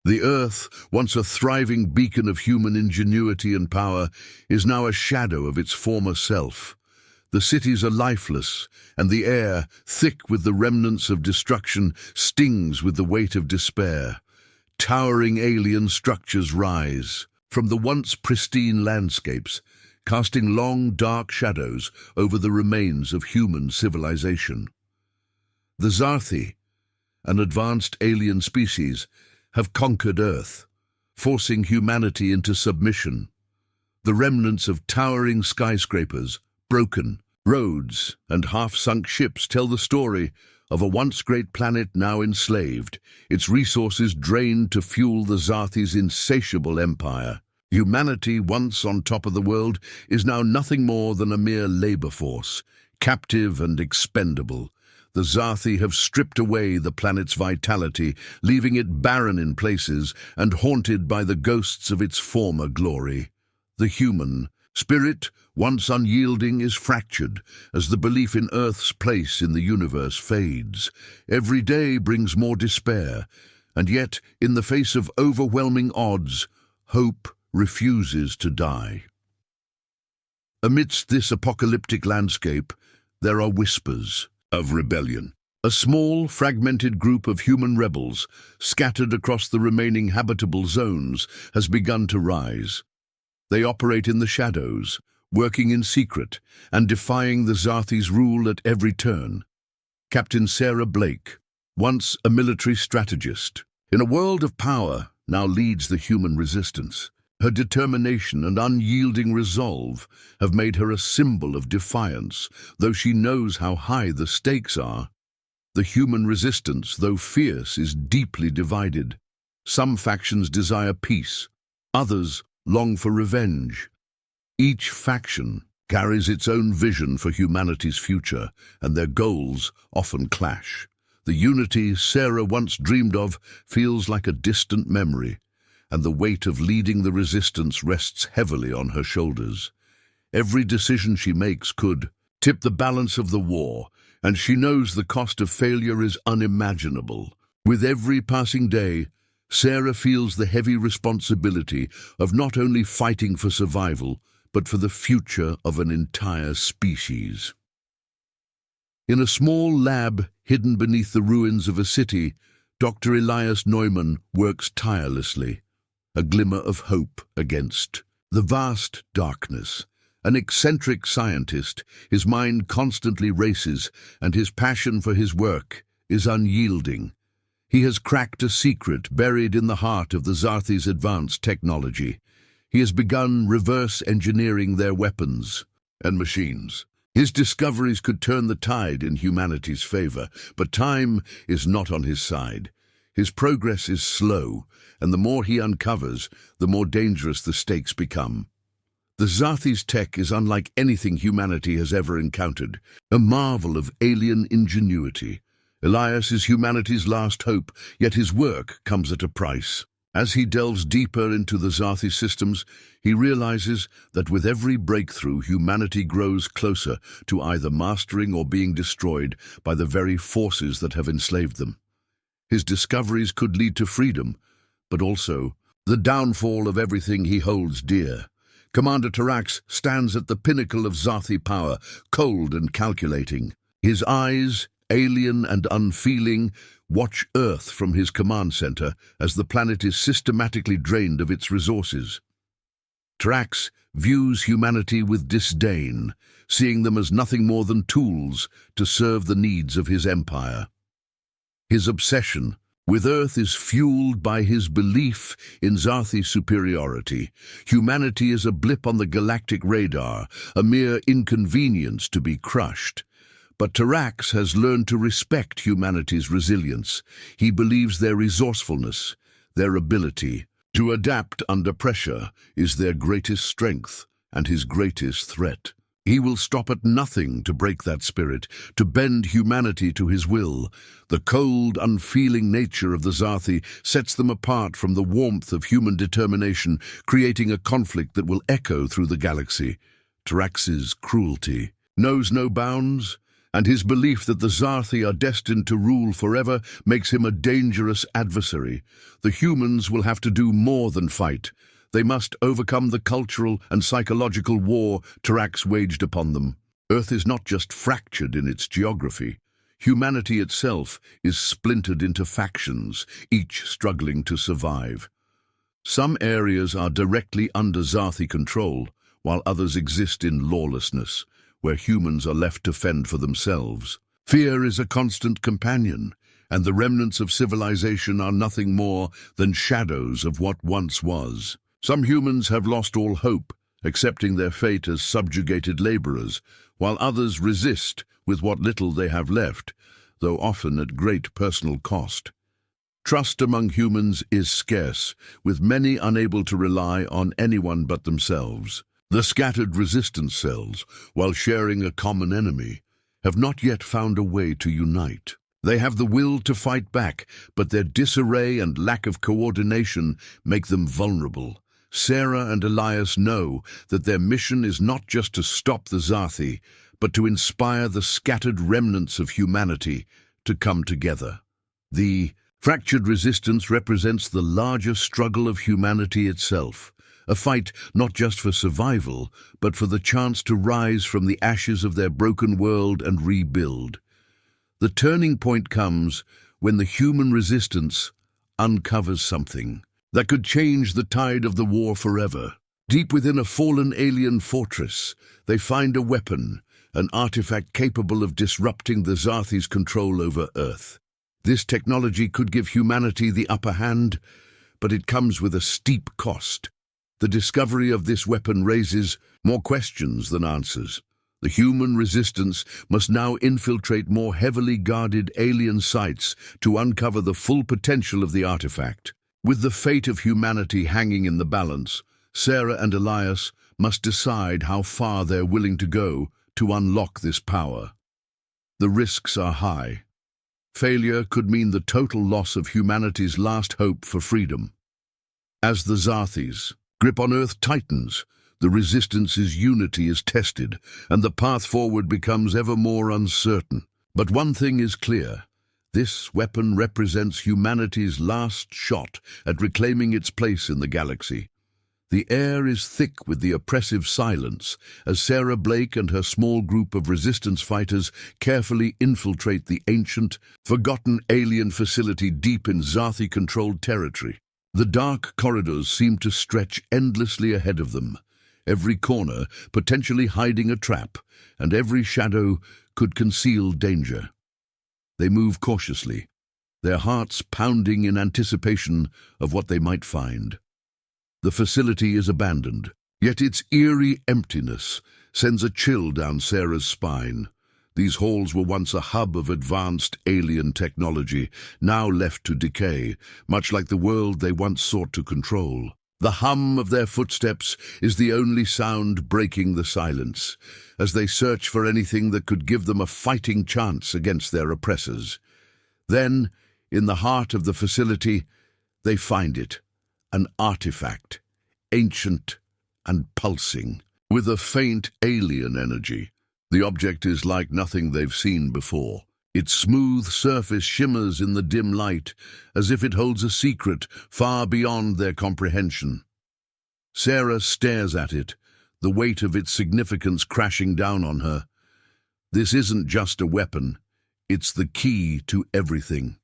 The Earth, once a thriving beacon of human ingenuity and power, is now a shadow of its former self. The cities are lifeless, and the air, thick with the remnants of destruction, stings with the weight of despair. Towering alien structures rise from the once pristine landscapes, casting long, dark shadows over the remains of human civilization. The Zarthi, an advanced alien species, have conquered Earth, forcing humanity into submission. The remnants of towering skyscrapers, broken roads, and half-sunk ships tell the story of a once great planet now enslaved, its resources drained to fuel the Zarthi's insatiable empire. Humanity, once on top of the world, is now nothing more than a mere labor force, captive and expendable. The Zarthi have stripped away the planet's vitality, leaving it barren in places and haunted by the ghosts of its former glory. The human spirit, once unyielding, is fractured as the belief in Earth's place in the universe fades. Every day brings more despair, and yet, in the face of overwhelming odds, hope refuses to die. Amidst this apocalyptic landscape, there are whispers of rebellion. A small, fragmented group of human rebels, scattered across the remaining habitable zones, has begun to rise. They operate in the shadows, working in secret and defying the Zarthi's rule at every turn. Captain Sarah Blake, once a military strategist, in a world of power, now leads the human resistance. Her determination and unyielding resolve have made her a symbol of defiance, though she knows how high the stakes are. The human resistance, though fierce, is deeply divided. Some factions desire peace, others long for revenge. Each faction carries its own vision for humanity's future, and their goals often clash. The unity Sarah once dreamed of feels like a distant memory, and the weight of leading the resistance rests heavily on her shoulders. Every decision she makes could tip the balance of the war, and she knows the cost of failure is unimaginable. With every passing day, Sarah feels the heavy responsibility of not only fighting for survival, but for the future of an entire species. In a small lab hidden beneath the ruins of a city, Dr. Elias Neumann works tirelessly, a glimmer of hope against the vast darkness. An eccentric scientist, his mind constantly races, and his passion for his work is unyielding. He has cracked a secret buried in the heart of the Zarthi's advanced technology. He has begun reverse engineering their weapons and machines. His discoveries could turn the tide in humanity's favor, but time is not on his side. His progress is slow, and the more he uncovers, the more dangerous the stakes become. The Zarthi's tech is unlike anything humanity has ever encountered, a marvel of alien ingenuity. Elias is humanity's last hope, yet his work comes at a price. As he delves deeper into the Zarthi systems, he realizes that with every breakthrough, humanity grows closer to either mastering or being destroyed by the very forces that have enslaved them. His discoveries could lead to freedom, but also the downfall of everything he holds dear. Commander Tarax stands at the pinnacle of Zarthi power, cold and calculating. His eyes, alien and unfeeling, watch Earth from his command center as the planet is systematically drained of its resources. Tarax views humanity with disdain, seeing them as nothing more than tools to serve the needs of his empire. His obsession with Earth is fueled by his belief in Zarthi superiority. Humanity is a blip on the galactic radar, a mere inconvenience to be crushed. But Tarax has learned to respect humanity's resilience. He believes their resourcefulness, their ability to adapt under pressure, is their greatest strength and his greatest threat. He will stop at nothing to break that spirit, to bend humanity to his will. The cold, unfeeling nature of the Zarthi sets them apart from the warmth of human determination, creating a conflict that will echo through the galaxy. Tarax's cruelty knows no bounds, and his belief that the Zarthi are destined to rule forever makes him a dangerous adversary. The humans will have to do more than fight. They must overcome the cultural and psychological war Tarax waged upon them. Earth is not just fractured in its geography. Humanity itself is splintered into factions, each struggling to survive. Some areas are directly under Zarthi control, while others exist in lawlessness, where humans are left to fend for themselves. Fear is a constant companion, and the remnants of civilization are nothing more than shadows of what once was. Some humans have lost all hope, accepting their fate as subjugated laborers, while others resist with what little they have left, though often at great personal cost. Trust among humans is scarce, with many unable to rely on anyone but themselves. The scattered resistance cells, while sharing a common enemy, have not yet found a way to unite. They have the will to fight back, but their disarray and lack of coordination make them vulnerable. Sarah and Elias know that their mission is not just to stop the Zarthi, but to inspire the scattered remnants of humanity to come together. The fractured resistance represents the larger struggle of humanity itself, a fight not just for survival, but for the chance to rise from the ashes of their broken world and rebuild. The turning point comes when the human resistance uncovers something that could change the tide of the war forever. Deep within a fallen alien fortress, they find a weapon, an artifact capable of disrupting the Zarthi's control over Earth. This technology could give humanity the upper hand, but it comes with a steep cost. The discovery of this weapon raises more questions than answers. The human resistance must now infiltrate more heavily guarded alien sites to uncover the full potential of the artifact. With the fate of humanity hanging in the balance, Sarah and Elias must decide how far they're willing to go to unlock this power. The risks are high. Failure could mean the total loss of humanity's last hope for freedom. As the Zarthi's grip on Earth tightens, the Resistance's unity is tested, and the path forward becomes ever more uncertain. But one thing is clear. This weapon represents humanity's last shot at reclaiming its place in the galaxy. The air is thick with the oppressive silence as Sarah Blake and her small group of resistance fighters carefully infiltrate the ancient, forgotten alien facility deep in Zarthi-controlled territory. The dark corridors seem to stretch endlessly ahead of them, every corner potentially hiding a trap, and every shadow could conceal danger. They move cautiously, their hearts pounding in anticipation of what they might find. The facility is abandoned, yet its eerie emptiness sends a chill down Sarah's spine. These halls were once a hub of advanced alien technology, now left to decay, much like the world they once sought to control. The hum of their footsteps is the only sound breaking the silence, as they search for anything that could give them a fighting chance against their oppressors. Then, in the heart of the facility, they find it, an artifact, ancient and pulsing, with a faint alien energy. The object is like nothing they've seen before. Its smooth surface shimmers in the dim light, as if it holds a secret far beyond their comprehension. Sarah stares at it, the weight of its significance crashing down on her. This isn't just a weapon, it's the key to everything.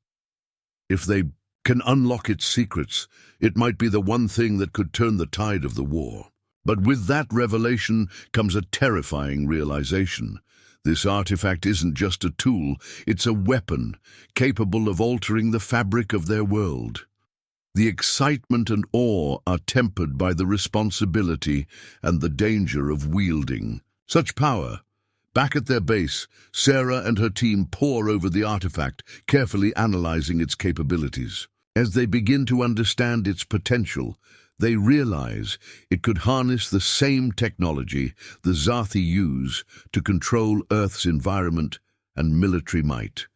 If they can unlock its secrets, it might be the one thing that could turn the tide of the war. But with that revelation comes a terrifying realization. This artifact isn't just a tool, it's a weapon capable of altering the fabric of their world. The excitement and awe are tempered by the responsibility and the danger of wielding such power. Back at their base, Sarah and her team pore over the artifact, carefully analyzing its capabilities. As they begin to understand its potential, they realize it could harness the same technology the Zarthi use to control Earth's environment and military might.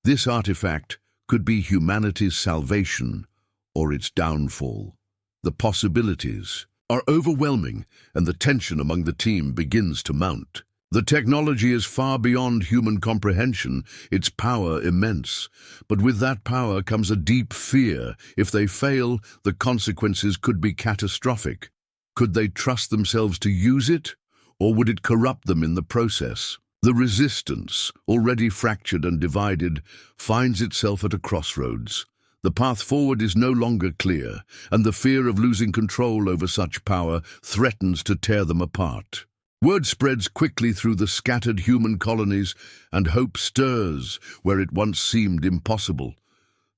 This artifact could be humanity's salvation or its downfall. The possibilities are overwhelming, and the tension among the team begins to mount. The technology is far beyond human comprehension, its power immense. But with that power comes a deep fear. If they fail, the consequences could be catastrophic. Could they trust themselves to use it, or would it corrupt them in the process? The resistance, already fractured and divided, finds itself at a crossroads. The path forward is no longer clear, and the fear of losing control over such power threatens to tear them apart. Word spreads quickly through the scattered human colonies, and hope stirs where it once seemed impossible.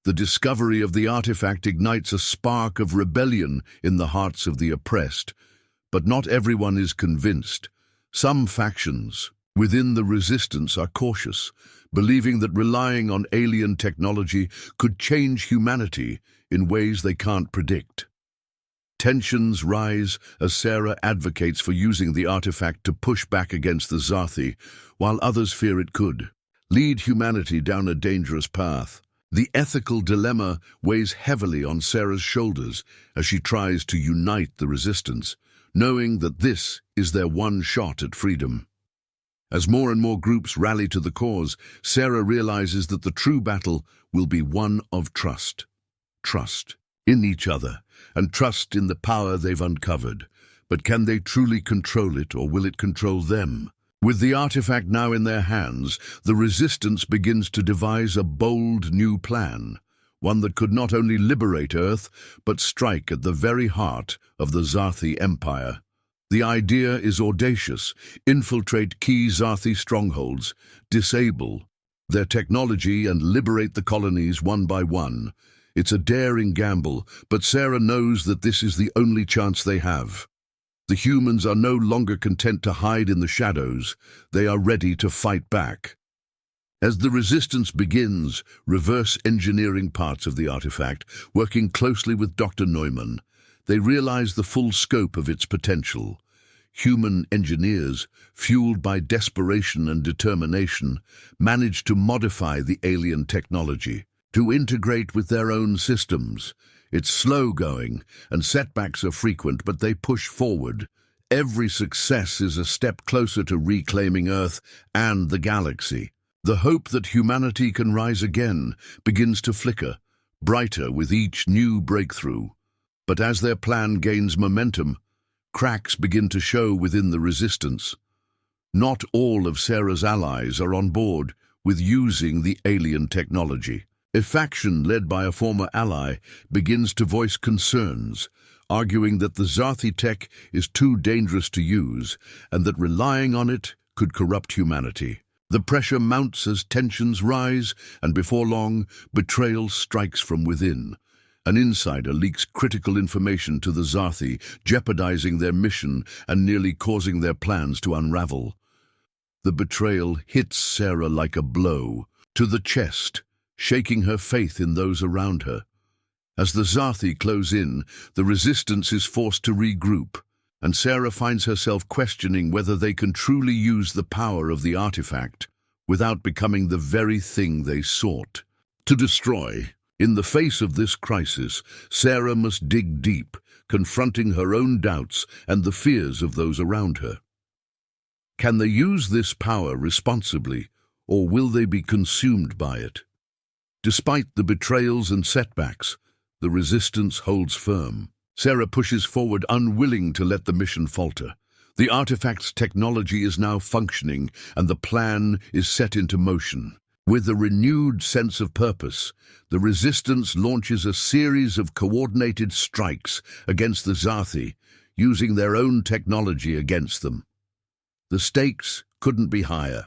The discovery of the artifact ignites a spark of rebellion in the hearts of the oppressed. But not everyone is convinced. Some factions within the resistance are cautious, believing that relying on alien technology could change humanity in ways they can't predict. Tensions rise as Sarah advocates for using the artifact to push back against the Zarthi, while others fear it could lead humanity down a dangerous path. The ethical dilemma weighs heavily on Sarah's shoulders as she tries to unite the resistance, knowing that this is their one shot at freedom. As more and more groups rally to the cause, Sarah realizes that the true battle will be one of trust. Trust in each other, and trust in the power they've uncovered. But can they truly control it, or will it control them? With the artifact now in their hands, the resistance begins to devise a bold new plan, one that could not only liberate Earth, but strike at the very heart of the Zarthi Empire. The idea is audacious: infiltrate key Zarthi strongholds, disable their technology and liberate the colonies one by one. It's a daring gamble, but Sarah knows that this is the only chance they have. The humans are no longer content to hide in the shadows. They are ready to fight back. As the resistance begins, reverse engineering parts of the artifact, working closely with Dr. Neumann, they realize the full scope of its potential. Human engineers, fueled by desperation and determination, manage to modify the alien technology, to integrate with their own systems. It's slow going, and setbacks are frequent, but they push forward. Every success is a step closer to reclaiming Earth and the galaxy. The hope that humanity can rise again begins to flicker, brighter with each new breakthrough. But as their plan gains momentum, cracks begin to show within the resistance. Not all of Sarah's allies are on board with using the alien technology. A faction led by a former ally begins to voice concerns, arguing that the Zarthi tech is too dangerous to use and that relying on it could corrupt humanity. The pressure mounts as tensions rise, and before long, betrayal strikes from within. An insider leaks critical information to the Zarthi, jeopardizing their mission and nearly causing their plans to unravel. The betrayal hits Sarah like a blow to the chest, shaking her faith in those around her. As the Zarthi close in, the resistance is forced to regroup, and Sarah finds herself questioning whether they can truly use the power of the artifact without becoming the very thing they sought to destroy. In the face of this crisis, Sarah must dig deep, confronting her own doubts and the fears of those around her. Can they use this power responsibly, or will they be consumed by it? Despite the betrayals and setbacks, the resistance holds firm. Sarah pushes forward, unwilling to let the mission falter. The artifact's technology is now functioning, and the plan is set into motion. With a renewed sense of purpose, the resistance launches a series of coordinated strikes against the Zarthi, using their own technology against them. The stakes couldn't be higher.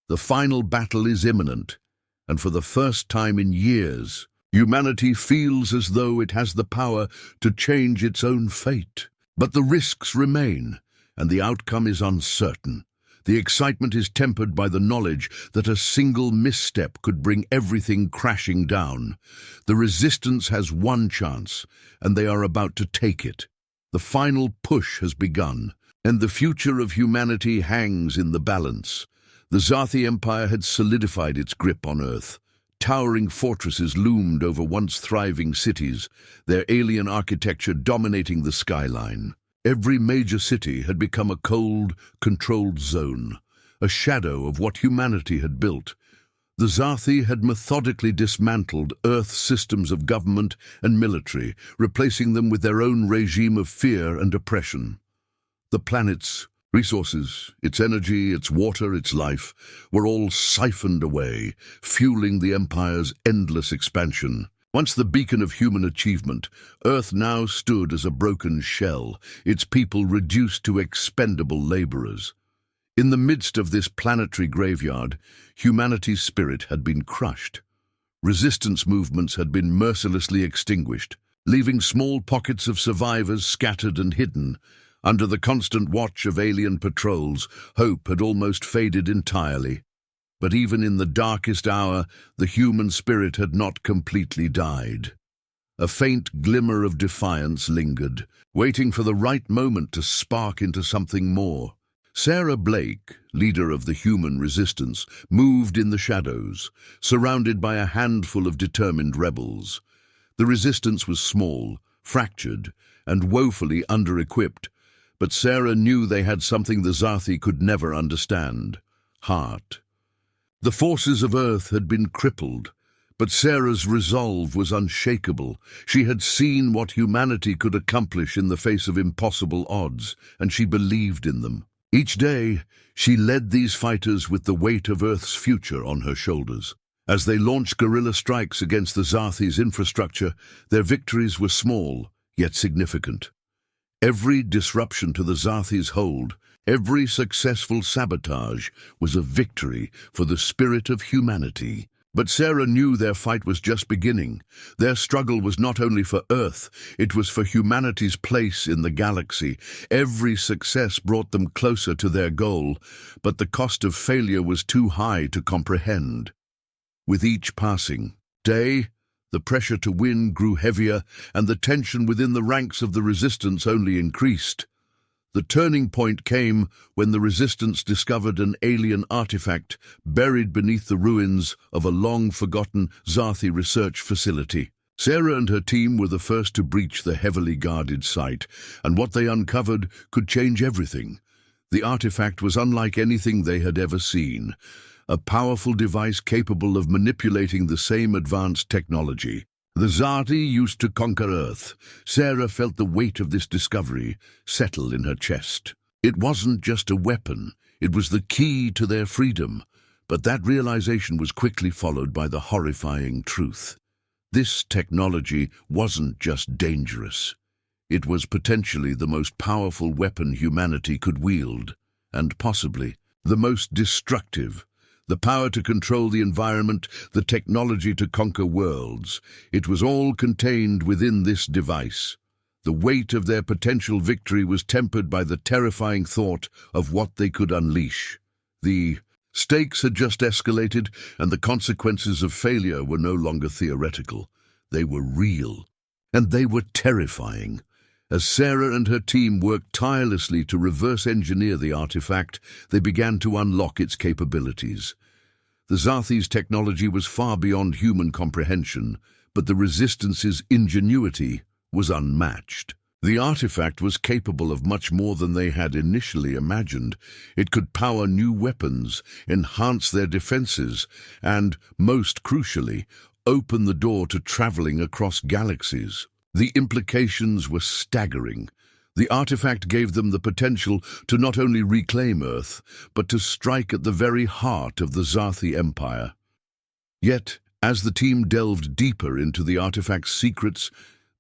The final battle is imminent, and for the first time in years, humanity feels as though it has the power to change its own fate. But the risks remain, and the outcome is uncertain. The excitement is tempered by the knowledge that a single misstep could bring everything crashing down. The resistance has one chance, and they are about to take it. The final push has begun, and the future of humanity hangs in the balance. The Zarthi Empire had solidified its grip on Earth. Towering fortresses loomed over once thriving cities, their alien architecture dominating the skyline. Every major city had become a cold, controlled zone, a shadow of what humanity had built. The Zarthi had methodically dismantled Earth's systems of government and military, replacing them with their own regime of fear and oppression. The planet's resources, its energy, its water, its life, were all siphoned away, fueling the Empire's endless expansion. Once the beacon of human achievement, Earth now stood as a broken shell, its people reduced to expendable laborers. In the midst of this planetary graveyard, humanity's spirit had been crushed. Resistance movements had been mercilessly extinguished, leaving small pockets of survivors scattered and hidden. Under the constant watch of alien patrols, hope had almost faded entirely. But even in the darkest hour, the human spirit had not completely died. A faint glimmer of defiance lingered, waiting for the right moment to spark into something more. Sarah Blake, leader of the human resistance, moved in the shadows, surrounded by a handful of determined rebels. The resistance was small, fractured, and woefully under-equipped, but Sarah knew they had something the Zarthi could never understand: heart. The forces of Earth had been crippled, but Sarah's resolve was unshakable. She had seen what humanity could accomplish in the face of impossible odds, and she believed in them. Each day, she led these fighters with the weight of Earth's future on her shoulders. As they launched guerrilla strikes against the Zarthi's infrastructure, their victories were small, yet significant. Every disruption to the Zarthi's hold, every successful sabotage was a victory for the spirit of humanity. But Sarah knew their fight was just beginning. Their struggle was not only for Earth, it was for humanity's place in the galaxy. Every success brought them closer to their goal, but the cost of failure was too high to comprehend. With each passing day, the pressure to win grew heavier, and the tension within the ranks of the resistance only increased. The turning point came when the resistance discovered an alien artifact buried beneath the ruins of a long-forgotten Zarthi research facility. Sarah and her team were the first to breach the heavily guarded site, and what they uncovered could change everything. The artifact was unlike anything they had ever seen, a powerful device capable of manipulating the same advanced technology. The Zarthi used to conquer Earth. Sarah felt the weight of this discovery settle in her chest. It wasn't just a weapon, it was the key to their freedom. But that realization was quickly followed by the horrifying truth. This technology wasn't just dangerous. It was potentially the most powerful weapon humanity could wield, and possibly the most destructive. The power to control the environment, the technology to conquer worlds. It was all contained within this device. The weight of their potential victory was tempered by the terrifying thought of what they could unleash. The stakes had just escalated, and the consequences of failure were no longer theoretical. They were real, and they were terrifying. As Sarah and her team worked tirelessly to reverse engineer the artifact, they began to unlock its capabilities. The Zarthi's technology was far beyond human comprehension, but the Resistance's ingenuity was unmatched. The artifact was capable of much more than they had initially imagined. It could power new weapons, enhance their defenses, and, most crucially, open the door to traveling across galaxies. The implications were staggering. The artifact gave them the potential to not only reclaim Earth, but to strike at the very heart of the Zarthi Empire. Yet, as the team delved deeper into the artifact's secrets,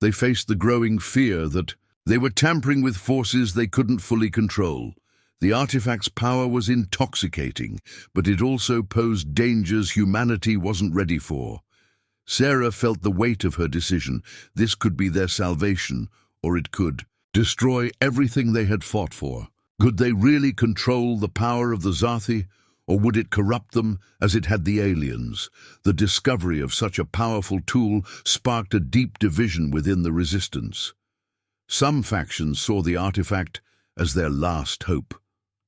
they faced the growing fear that they were tampering with forces they couldn't fully control. The artifact's power was intoxicating, but it also posed dangers humanity wasn't ready for. Sarah felt the weight of her decision. This could be their salvation, or it could destroy everything they had fought for. Could they really control the power of the Zarthi, or would it corrupt them as it had the aliens? The discovery of such a powerful tool sparked a deep division within the Resistance. Some factions saw the artifact as their last hope,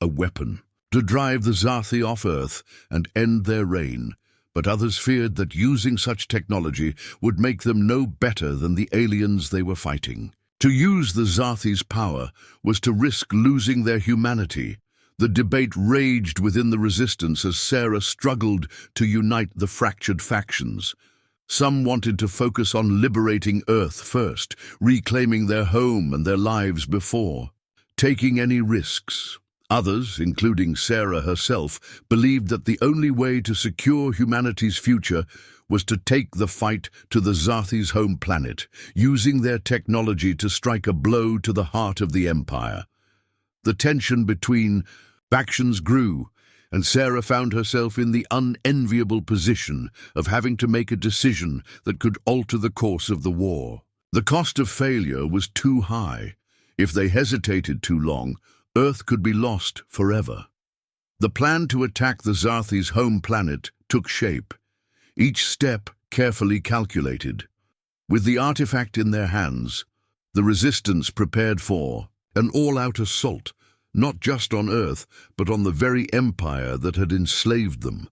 a weapon to drive the Zarthi off Earth and end their reign, but others feared that using such technology would make them no better than the aliens they were fighting. To use the Zarthi's power was to risk losing their humanity. The debate raged within the resistance as Sarah struggled to unite the fractured factions. Some wanted to focus on liberating Earth first, reclaiming their home and their lives before taking any risks. Others, including Sarah herself, believed that the only way to secure humanity's future was to take the fight to the Zarthi's home planet, using their technology to strike a blow to the heart of the Empire. The tension between factions grew, and Sarah found herself in the unenviable position of having to make a decision that could alter the course of the war. The cost of failure was too high. If they hesitated too long, Earth could be lost forever. The plan to attack the Zarthi's home planet took shape, each step carefully calculated. With the artifact in their hands, the resistance prepared for an all-out assault, not just on Earth, but on the very empire that had enslaved them.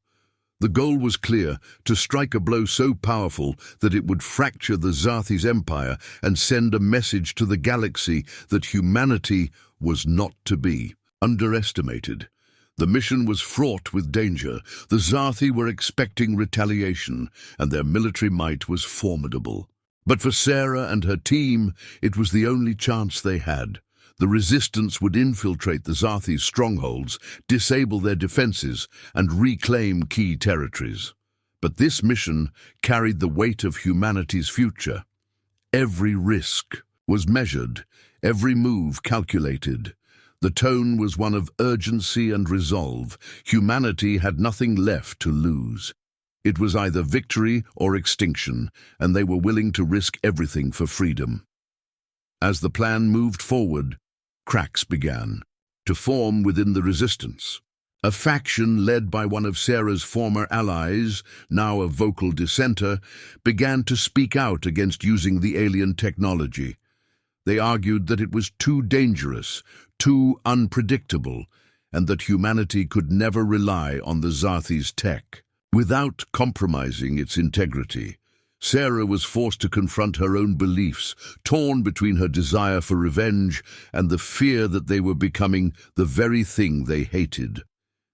The goal was clear: to strike a blow so powerful that it would fracture the Zarthi's empire and send a message to the galaxy that humanity was not to be underestimated. The mission was fraught with danger. The Zarthi were expecting retaliation, and their military might was formidable. But for Sarah and her team, it was the only chance they had. The resistance would infiltrate the Zarthi's strongholds, disable their defenses, and reclaim key territories. But this mission carried the weight of humanity's future. Every risk was measured, every move calculated. The tone was one of urgency and resolve. Humanity had nothing left to lose. It was either victory or extinction, and they were willing to risk everything for freedom. As the plan moved forward, cracks began to form within the resistance. A faction led by one of Sarah's former allies, now a vocal dissenter, began to speak out against using the alien technology. They argued that it was too dangerous, too unpredictable, and that humanity could never rely on the Zarthi's tech without compromising its integrity. Sarah was forced to confront her own beliefs, torn between her desire for revenge and the fear that they were becoming the very thing they hated.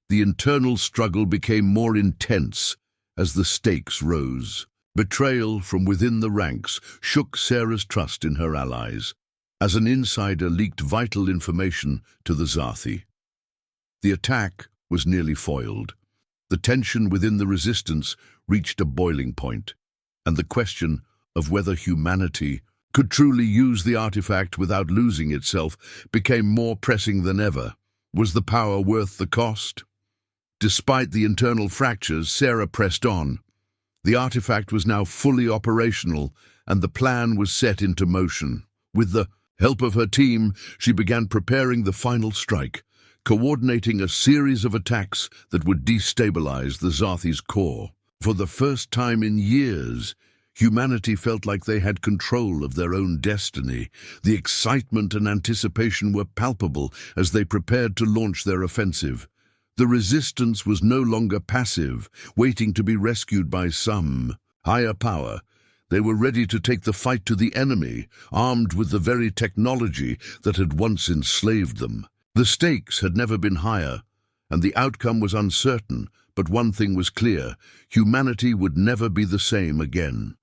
The internal struggle became more intense as the stakes rose. Betrayal from within the ranks shook Sarah's trust in her allies, as an insider leaked vital information to the Zarthi. The attack was nearly foiled. The tension within the resistance reached a boiling point, and the question of whether humanity could truly use the artifact without losing itself became more pressing than ever. Was the power worth the cost? Despite the internal fractures, Sarah pressed on. The artifact was now fully operational, and the plan was set into motion. With the help of her team, she began preparing the final strike, coordinating a series of attacks that would destabilize the Zarthi's core. For the first time in years, humanity felt like they had control of their own destiny. The excitement and anticipation were palpable as they prepared to launch their offensive. The resistance was no longer passive, waiting to be rescued by some higher power. They were ready to take the fight to the enemy, armed with the very technology that had once enslaved them. The stakes had never been higher, and the outcome was uncertain, but one thing was clear: humanity would never be the same again.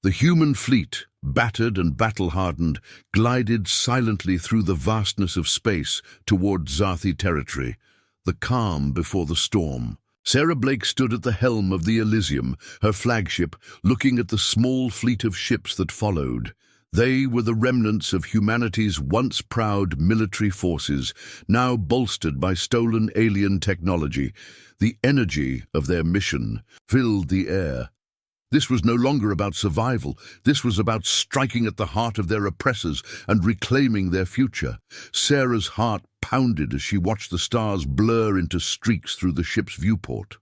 The human fleet, battered and battle-hardened, glided silently through the vastness of space toward Zarthi territory, the calm before the storm. Sarah Blake stood at the helm of the Elysium, her flagship, looking at the small fleet of ships that followed. They were the remnants of humanity's once proud military forces, now bolstered by stolen alien technology. The energy of their mission filled the air. This was no longer about survival. This was about striking at the heart of their oppressors and reclaiming their future. Sarah's heart pounded as she watched the stars blur into streaks through the ship's viewport.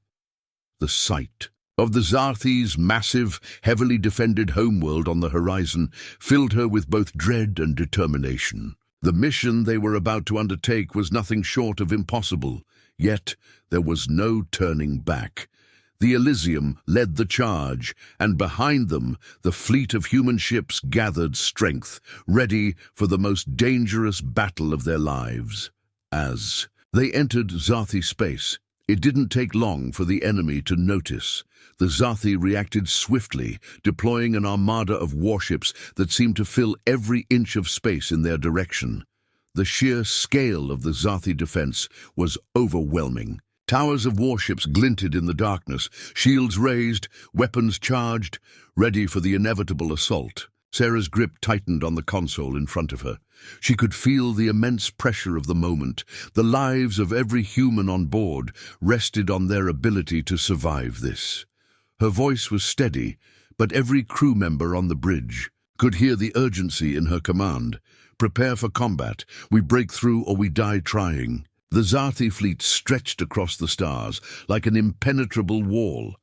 The sight of the Zarthi's massive, heavily defended homeworld on the horizon filled her with both dread and determination. The mission they were about to undertake was nothing short of impossible, yet there was no turning back. The Elysium led the charge, and behind them the fleet of human ships gathered strength, ready for the most dangerous battle of their lives. As they entered Zathi space, it didn't take long for the enemy to notice. The Zathi reacted swiftly, deploying an armada of warships that seemed to fill every inch of space in their direction. The sheer scale of the Zathi defense was overwhelming. Towers of warships glinted in the darkness, shields raised, weapons charged, ready for the inevitable assault. Sarah's grip tightened on the console in front of her. She could feel the immense pressure of the moment. The lives of every human on board rested on their ability to survive this. Her voice was steady, but every crew member on the bridge could hear the urgency in her command. "Prepare for combat. We break through or we die trying." The Zathi fleet stretched across the stars like an impenetrable wall.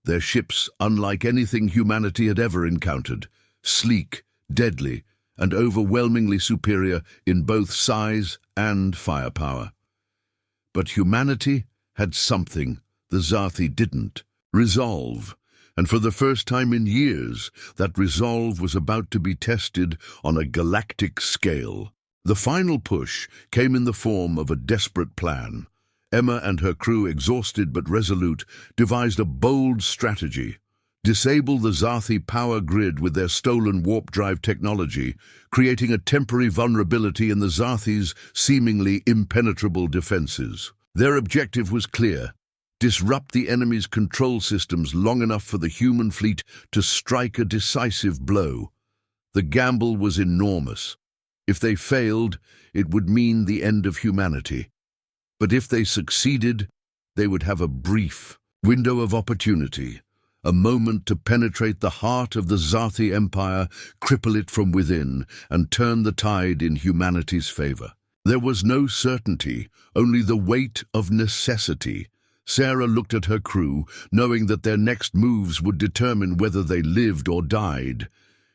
Their ships, unlike anything humanity had ever encountered, sleek, deadly, and overwhelmingly superior in both size and firepower. But humanity had something the Zathi didn't: resolve. And for the first time in years, that resolve was about to be tested on a galactic scale. The final push came in the form of a desperate plan. Emma and her crew, exhausted but resolute, devised a bold strategy. Disable the Zathi power grid with their stolen warp drive technology, creating a temporary vulnerability in the Zathi's seemingly impenetrable defenses. Their objective was clear: disrupt the enemy's control systems long enough for the human fleet to strike a decisive blow. The gamble was enormous. If they failed, it would mean the end of humanity. But if they succeeded, they would have a brief window of opportunity, a moment to penetrate the heart of the Zathi Empire, cripple it from within, and turn the tide in humanity's favor. There was no certainty, only the weight of necessity. Sarah looked at her crew, knowing that their next moves would determine whether they lived or died.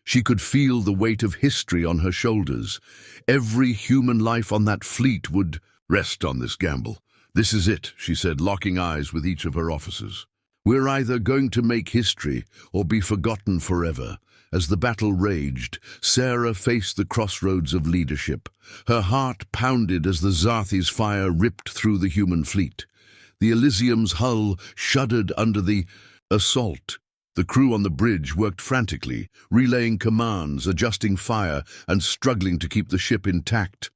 She could feel the weight of history on her shoulders. Every human life on that fleet would rest on this gamble. "This is it," she said, locking eyes with each of her officers. "We're either going to make history or be forgotten forever." As the battle raged, Sarah faced the crossroads of leadership. Her heart pounded as the Zathi's fire ripped through the human fleet. The Elysium's hull shuddered under the assault. The crew on the bridge worked frantically, relaying commands, adjusting fire, and struggling to keep the ship intact.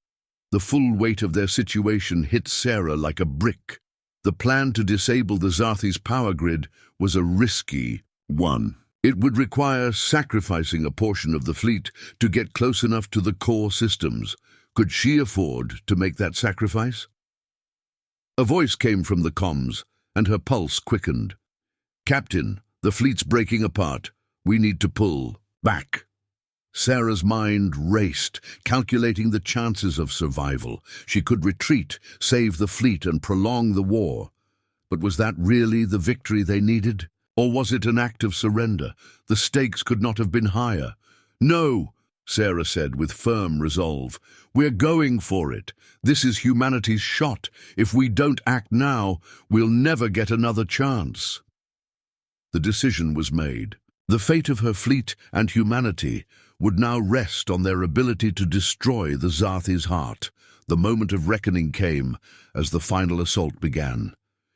The full weight of their situation hit Sarah like a brick. The plan to disable the Zathi's power grid was a risky one. It would require sacrificing a portion of the fleet to get close enough to the core systems. Could she afford to make that sacrifice? A voice came from the comms, and her pulse quickened. "Captain, the fleet's breaking apart. We need to pull back." Sarah's mind raced, calculating the chances of survival. She could retreat, save the fleet, and prolong the war. But was that really the victory they needed? Or was it an act of surrender? The stakes could not have been higher. "No," Sarah said with firm resolve. "We're going for it. This is humanity's shot. If we don't act now, we'll never get another chance." The decision was made. The fate of her fleet and humanity would now rest on their ability to destroy the Zathi's heart. The moment of reckoning came as the final assault began.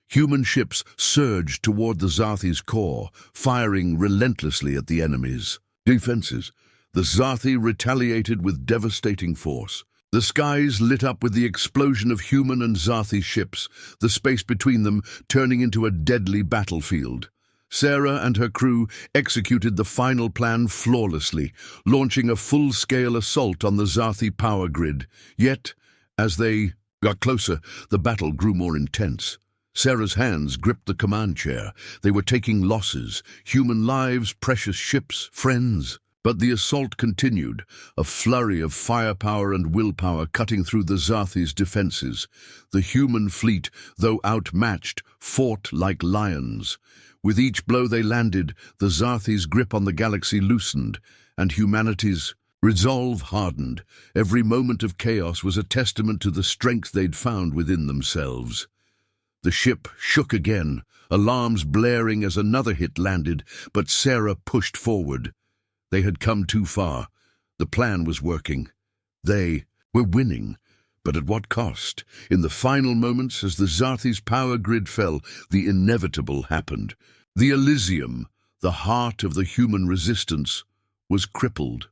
Human ships surged toward the Zathi's core, firing relentlessly at the enemy's defenses. The Zathi retaliated with devastating force. The skies lit up with the explosion of human and Zathi ships, the space between them turning into a deadly battlefield. Sarah and her crew executed the final plan flawlessly, launching a full-scale assault on the Zathi power grid. Yet, as they got closer, the battle grew more intense. Sarah's hands gripped the command chair. They were taking losses, human lives, precious ships, friends. But the assault continued, a flurry of firepower and willpower cutting through the Zathi's defenses. The human fleet, though outmatched, fought like lions. With each blow they landed, the Zathi's grip on the galaxy loosened, and humanity's resolve hardened. Every moment of chaos was a testament to the strength they'd found within themselves. The ship shook again, alarms blaring as another hit landed, but Sarah pushed forward. They had come too far. The plan was working. They were winning. But at what cost? In the final moments, as the Zarthi's power grid fell, the inevitable happened. The Elysium, the heart of the human resistance, was crippled.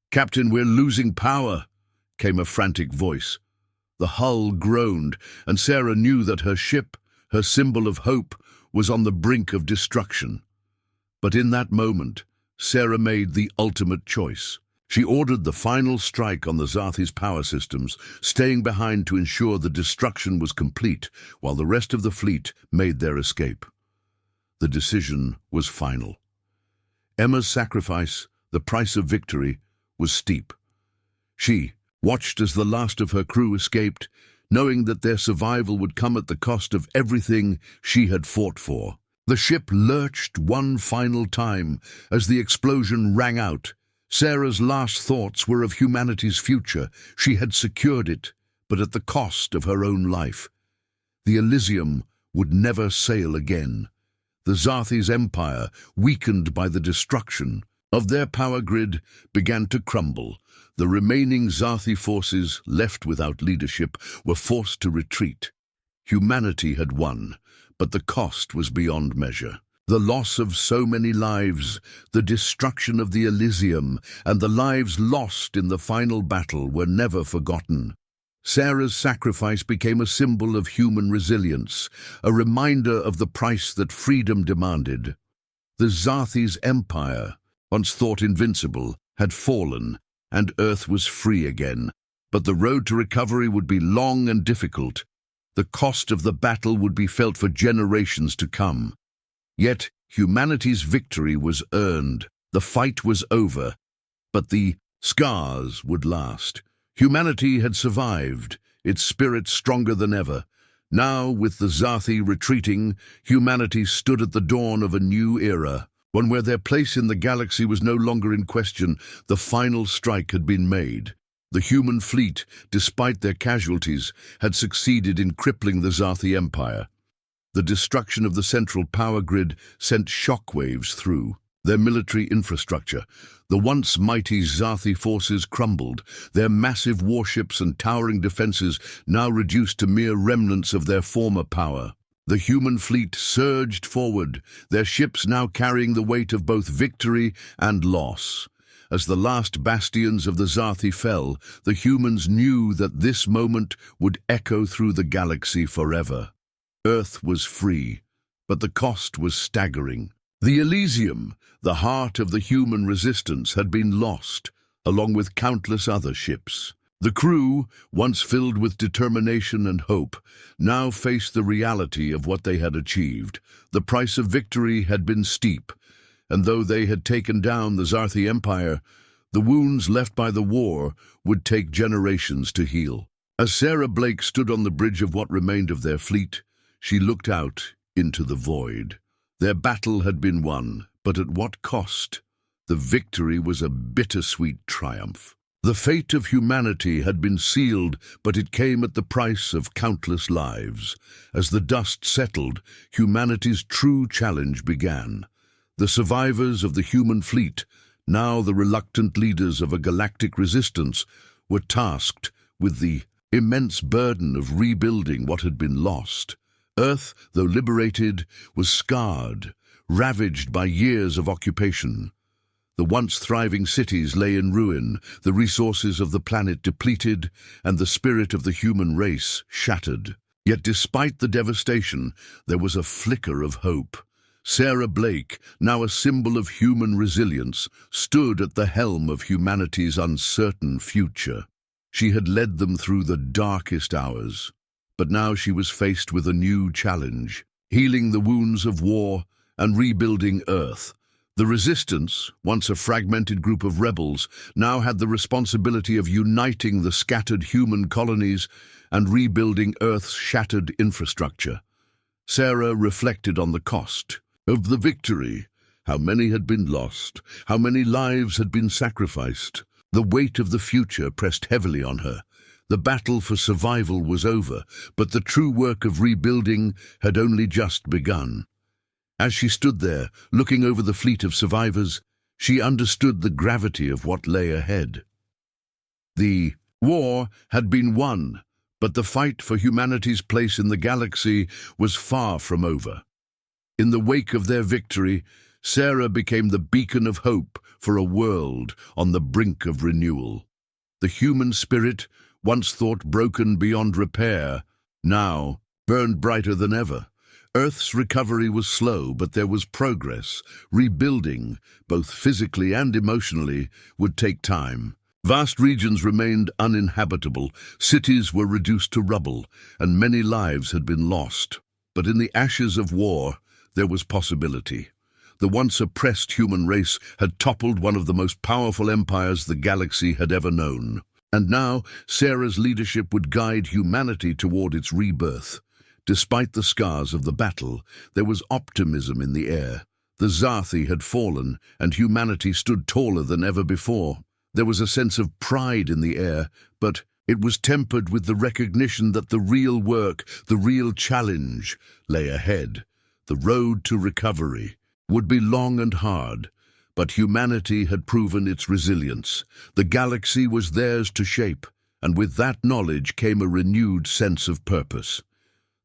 "Captain, we're losing power," came a frantic voice. The hull groaned, and Sarah knew that her ship, her symbol of hope, was on the brink of destruction. But in that moment, Sarah made the ultimate choice. She ordered the final strike on the Zarthi's power systems, staying behind to ensure the destruction was complete, while the rest of the fleet made their escape. The decision was final. Emma's sacrifice, the price of victory, was steep. She watched as the last of her crew escaped, knowing that their survival would come at the cost of everything she had fought for. The ship lurched one final time as the explosion rang out. Sarah's last thoughts were of humanity's future. She had secured it, but at the cost of her own life. The Elysium would never sail again. The Zarthi's empire, weakened by the destruction of their power grid, began to crumble. The remaining Zarthi forces, left without leadership, were forced to retreat. Humanity had won, but the cost was beyond measure. The loss of so many lives, the destruction of the Elysium, and the lives lost in the final battle were never forgotten. Sarah's sacrifice became a symbol of human resilience, a reminder of the price that freedom demanded. The Zarthi's empire, once thought invincible, had fallen, and Earth was free again. But the road to recovery would be long and difficult. The cost of the battle would be felt for generations to come. Yet humanity's victory was earned. The fight was over, but the scars would last. Humanity had survived, its spirit stronger than ever. Now, with the Zarthi retreating, humanity stood at the dawn of a new era, one where their place in the galaxy was no longer in question. The final strike had been made. The human fleet, despite their casualties, had succeeded in crippling the Zarthi Empire. The destruction of the central power grid sent shockwaves through their military infrastructure. The once mighty Zarthi forces crumbled, their massive warships and towering defenses now reduced to mere remnants of their former power. The human fleet surged forward, their ships now carrying the weight of both victory and loss. As the last bastions of the Zarthi fell, the humans knew that this moment would echo through the galaxy forever. Earth was free, but the cost was staggering. The Elysium, the heart of the human resistance, had been lost, along with countless other ships. The crew, once filled with determination and hope, now faced the reality of what they had achieved. The price of victory had been steep, and though they had taken down the Zarthi Empire, the wounds left by the war would take generations to heal. As Sarah Blake stood on the bridge of what remained of their fleet, she looked out into the void. Their battle had been won, but at what cost? The victory was a bittersweet triumph. The fate of humanity had been sealed, but it came at the price of countless lives. As the dust settled, humanity's true challenge began. The survivors of the human fleet, now the reluctant leaders of a galactic resistance, were tasked with the immense burden of rebuilding what had been lost. Earth, though liberated, was scarred, ravaged by years of occupation. The once thriving cities lay in ruin, the resources of the planet depleted, and the spirit of the human race shattered. Yet despite the devastation, there was a flicker of hope. Sarah Blake, now a symbol of human resilience, stood at the helm of humanity's uncertain future. She had led them through the darkest hours, but now she was faced with a new challenge, healing the wounds of war and rebuilding Earth. The Resistance, once a fragmented group of rebels, now had the responsibility of uniting the scattered human colonies and rebuilding Earth's shattered infrastructure. Sarah reflected on the cost of the victory. How many had been lost? How many lives had been sacrificed? The weight of the future pressed heavily on her. The battle for survival was over, but the true work of rebuilding had only just begun. As she stood there, looking over the fleet of survivors, she understood the gravity of what lay ahead. The war had been won, but the fight for humanity's place in the galaxy was far from over. In the wake of their victory, Sarah became the beacon of hope for a world on the brink of renewal. The human spirit, once thought broken beyond repair, now burned brighter than ever. Earth's recovery was slow, but there was progress. Rebuilding, both physically and emotionally, would take time. Vast regions remained uninhabitable, cities were reduced to rubble, and many lives had been lost. But in the ashes of war, there was possibility. The once oppressed human race had toppled one of the most powerful empires the galaxy had ever known. And now, Sarah's leadership would guide humanity toward its rebirth. Despite the scars of the battle, there was optimism in the air. The Zarthi had fallen, and humanity stood taller than ever before. There was a sense of pride in the air, but it was tempered with the recognition that the real work, the real challenge, lay ahead. The road to recovery would be long and hard, but humanity had proven its resilience. The galaxy was theirs to shape, and with that knowledge came a renewed sense of purpose.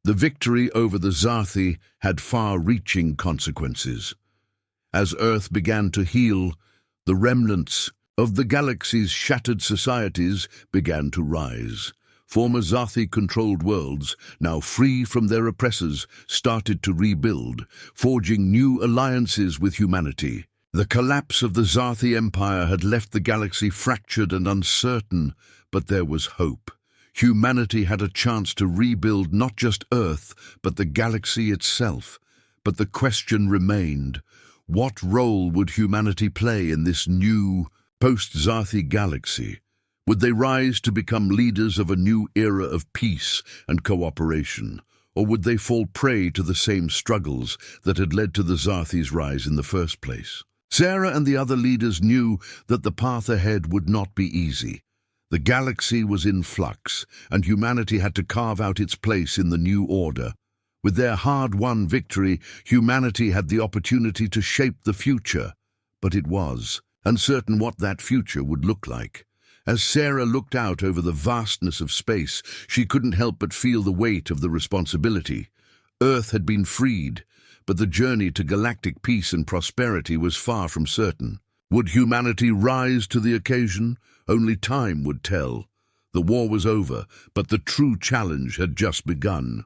The victory over the Zarthi had far-reaching consequences. As Earth began to heal, the remnants of the galaxy's shattered societies began to rise. Former Zarthi-controlled worlds, now free from their oppressors, started to rebuild, forging new alliances with humanity. The collapse of the Zarthi Empire had left the galaxy fractured and uncertain, but there was hope. Humanity had a chance to rebuild not just Earth, but the galaxy itself. But the question remained, what role would humanity play in this new, post-Zarthi galaxy? Would they rise to become leaders of a new era of peace and cooperation? Or would they fall prey to the same struggles that had led to the Zarthi's rise in the first place? Sarah and the other leaders knew that the path ahead would not be easy. The galaxy was in flux, and humanity had to carve out its place in the new order. With their hard-won victory, humanity had the opportunity to shape the future. But it was uncertain what that future would look like. As Sarah looked out over the vastness of space, she couldn't help but feel the weight of the responsibility. Earth had been freed, but the journey to galactic peace and prosperity was far from certain. Would humanity rise to the occasion? Only time would tell. The war was over, but the true challenge had just begun.